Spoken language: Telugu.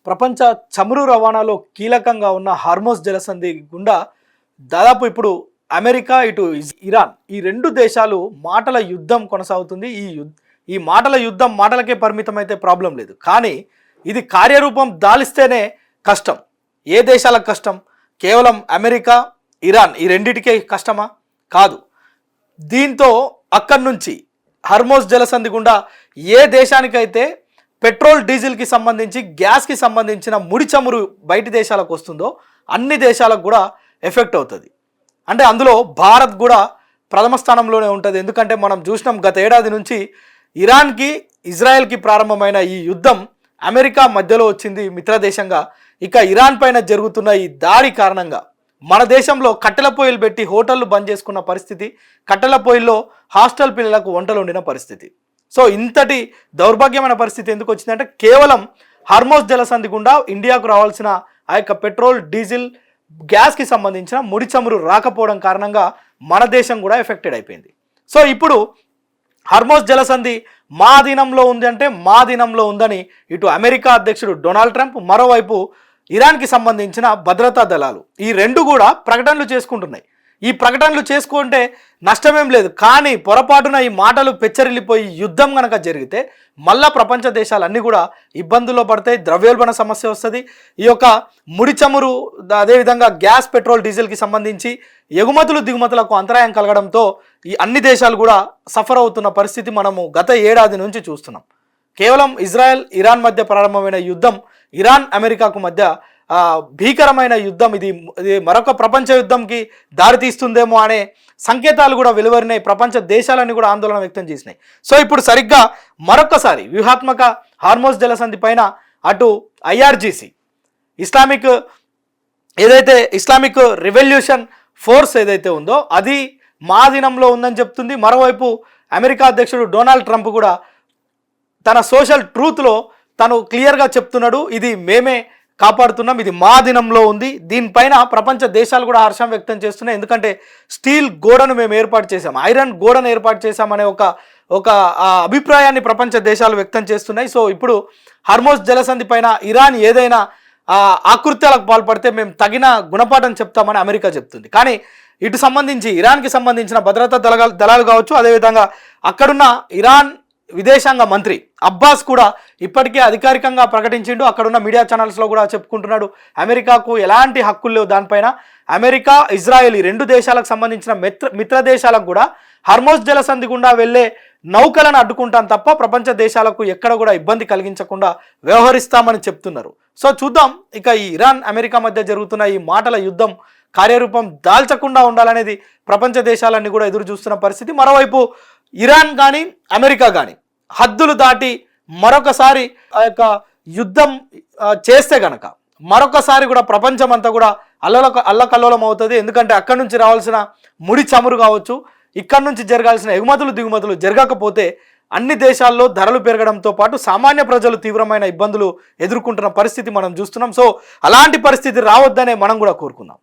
ప్రపంచ చమురు రవాణాలో కీలకంగా ఉన్న హార్మోస్ జలసంధి గుండా దాదాపు ఇప్పుడు అమెరికా ఇటు ఇరాన్ ఈ రెండు దేశాలు మాటల యుద్ధం కొనసాగుతుంది. ఈ మాటల యుద్ధం మాటలకే పరిమితమైతే ప్రాబ్లం లేదు, కానీ ఇది కార్యరూపం దాలిస్తేనే కష్టం. ఏ దేశాలకు కష్టం? కేవలం అమెరికా, ఇరాన్ ఈ రెండిటికే కష్టమా? కాదు. దీంతో అక్కడి నుంచి హార్మోస్ జలసంధి గుండా ఏ దేశానికైతే పెట్రోల్ డీజిల్కి సంబంధించి గ్యాస్కి సంబంధించిన ముడి చమురు బయటి దేశాలకు వస్తుందో అన్ని దేశాలకు కూడా ఎఫెక్ట్ అవుతుంది. అంటే అందులో భారత్ కూడా ప్రథమ స్థానంలోనే ఉంటుంది. ఎందుకంటే మనం చూసినాం గత ఏడాది నుంచి ఇరాన్కి ఇజ్రాయెల్కి ప్రారంభమైన ఈ యుద్ధం అమెరికా మధ్యలో వచ్చింది మిత్రదేశంగా. ఇక ఇరాన్ పైన జరుగుతున్న ఈ దాడి కారణంగా మన దేశంలో కట్టెల పొయ్యిలు పెట్టి హోటళ్లు బంద్ చేసుకున్న పరిస్థితి, కట్టెల పొయ్యిల్లో హాస్టల్ పిల్లలకు వంటలు వండిన పరిస్థితి. సో ఇంతటి దౌర్భాగ్యమైన పరిస్థితి ఎందుకు వచ్చిందంటే కేవలం హార్మోస్ జలసంధి గుండా ఇండియాకు రావాల్సిన ఆ యొక్క పెట్రోల్, డీజిల్, గ్యాస్కి సంబంధించిన ముడి చమురు రాకపోవడం కారణంగా మన దేశం కూడా ఎఫెక్టెడ్ అయిపోయింది. సో ఇప్పుడు హార్మోస్ జలసంధి మా అధీనంలో ఉంది అంటే మా అధీనంలో ఉందని ఇటు అమెరికా అధ్యక్షుడు డొనాల్డ్ ట్రంప్, మరోవైపు ఇరాన్కి సంబంధించిన భద్రతా దళాలు ఈ రెండు కూడా ప్రకటనలు చేసుకుంటున్నాయి. ఈ ప్రకటనలు చేసుకుంటే నష్టమేం లేదు, కానీ పొరపాటున ఈ మాటలు పెచ్చరిల్లిపోయి యుద్ధం కనుక జరిగితే మళ్ళా ప్రపంచ దేశాలన్నీ కూడా ఇబ్బందుల్లో పడతాయి. ద్రవ్యోల్బణ సమస్య వస్తుంది. ఈ యొక్క ముడి చమురు, అదేవిధంగా గ్యాస్, పెట్రోల్, డీజిల్కి సంబంధించి ఎగుమతులు దిగుమతులకు అంతరాయం కలగడంతో ఈ అన్ని దేశాలు కూడా సఫర్ అవుతున్న పరిస్థితి మనము గత ఏడాది నుంచి చూస్తున్నాం. కేవలం ఇజ్రాయెల్, ఇరాన్ మధ్య ప్రారంభమైన యుద్ధం ఇరాన్, అమెరికాకు మధ్య భీకరమైన యుద్ధం. ఇది మరొక ప్రపంచ యుద్ధంకి దారితీస్తుందేమో అనే సంకేతాలు కూడా వెలువరినాయి. ప్రపంచ దేశాలన్నీ కూడా ఆందోళన వ్యక్తం చేసినాయి. సో ఇప్పుడు సరిగ్గా మరొకసారి వ్యూహాత్మక హార్మోస్ జలసంధి పైన అటు ఐఆర్జీసీ ఇస్లామిక్ రెవల్యూషన్ ఫోర్స్ ఏదైతే ఉందో అది మా దినంలో ఉందని చెప్తుంది. మరోవైపు అమెరికా అధ్యక్షుడు డొనాల్డ్ ట్రంప్ కూడా తన సోషల్ ట్రూత్లో తను క్లియర్గా చెప్తున్నాడు, ఇది మేమే కాపాడుతున్నాం, ఇది మా దినంలో ఉంది. దీనిపైన ప్రపంచ దేశాలు కూడా హర్షం వ్యక్తం చేస్తున్నాయి. ఎందుకంటే స్టీల్ గోడను మేము ఏర్పాటు చేసాం, ఐరన్ గోడను ఏర్పాటు చేశామనే ఒక అభిప్రాయాన్ని ప్రపంచ దేశాలు వ్యక్తం చేస్తున్నాయి. సో ఇప్పుడు హార్మోస్ జలసంధి పైన ఇరాన్ ఏదైనా ఆకృత్యాలకు పాల్పడితే మేము తగిన గుణపాఠం చెప్తామని అమెరికా చెప్తుంది. కానీ ఇటు సంబంధించి ఇరాన్కి సంబంధించిన భద్రతా దళాలు కావచ్చు, అదేవిధంగా అక్కడున్న ఇరాన్ విదేశాంగ మంత్రి అబ్బాస్ కూడా ఇప్పటికే అధికారికంగా ప్రకటించిండు. అక్కడున్న మీడియా ఛానల్స్లో కూడా చెప్పుకుంటున్నాడు అమెరికాకు ఎలాంటి హక్కులు లేవు దానిపైన. అమెరికా, ఇజ్రాయెల్ ఈ రెండు దేశాలకు సంబంధించిన మిత్ర దేశాలకు కూడా హార్మోస్ జలసంధి గుండా వెళ్ళే నౌకలను అడ్డుకుంటాం తప్ప ప్రపంచ దేశాలకు ఎక్కడ కూడా ఇబ్బంది కలిగించకుండా వ్యవహరిస్తామని చెప్తున్నారు. సో చూద్దాం, ఇక ఈ ఇరాన్, అమెరికా మధ్య జరుగుతున్న ఈ మాటల యుద్ధం కార్యరూపం దాల్చకుండా ఉండాలనేది ప్రపంచ దేశాలన్నీ కూడా ఎదురు చూస్తున్న పరిస్థితి. మరోవైపు ఇరాన్ కానీ అమెరికా కానీ హద్దులు దాటి మరొకసారి ఆ యొక్క యుద్ధం చేస్తే గనక మరొకసారి కూడా ప్రపంచం అంతా కూడా అల్లకల్లోలం అవుతుంది. ఎందుకంటే అక్కడి నుంచి రావాల్సిన ముడి చమురు కావచ్చు, ఇక్కడి నుంచి జరగాల్సిన ఎగుమతులు దిగుమతులు జరగకపోతే అన్ని దేశాల్లో ధరలు పెరగడంతో పాటు సామాన్య ప్రజలు తీవ్రమైన ఇబ్బందులు ఎదుర్కొంటున్న పరిస్థితి మనం చూస్తున్నాం. సో అలాంటి పరిస్థితి రావద్దనే మనం కూడా కోరుకుందాం.